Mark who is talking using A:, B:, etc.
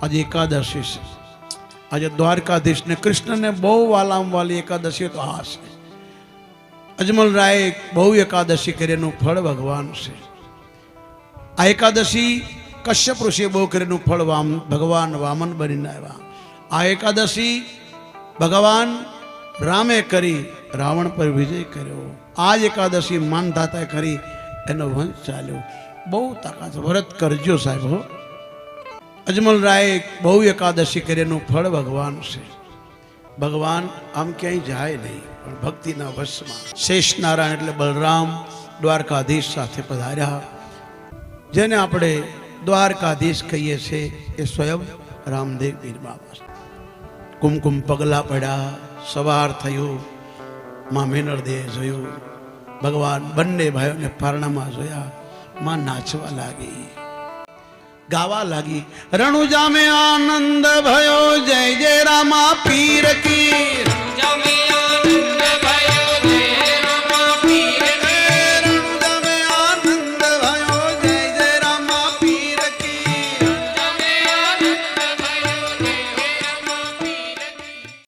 A: आज एकादशी से आज द्वारकाधीश ने कृष्ण ने बहु वालाम वाली एकादशी तो आ से अजमल राय बहु एकादशी करेनु फल भगवान से आ एकादशी कश्यप ऋषि बहु करेनु फल भगवान वामन बनीने आव्या। आ एकादशी भगवान रामे करी रावण पर विजय कर्यो। आज एकादशी मानधाता करी एनो वंश चाल्यो। बहु ताकात व्रत करजो साहेब हो। अजमल राय बहु एकादशी करेनु फल भगवान से भगवान आम क्या जाए नहीं पण भक्ति ना वश में शेष नारायण एटले बलराम द्वारकाधीश साथे पधार्या। जेने आपणे द्वारकाधीश कहीए छे ए स्वयं रामदेव पीर बाबा कुमकुम पगला पड़ा सवार थयो मां मेनरदेह जोयो भगवान बंने भाईओ ने पारणामां जोया मां नाचवा लागी गावा लागी। रणुजा में आनंद भयो जय जय रामा पीर की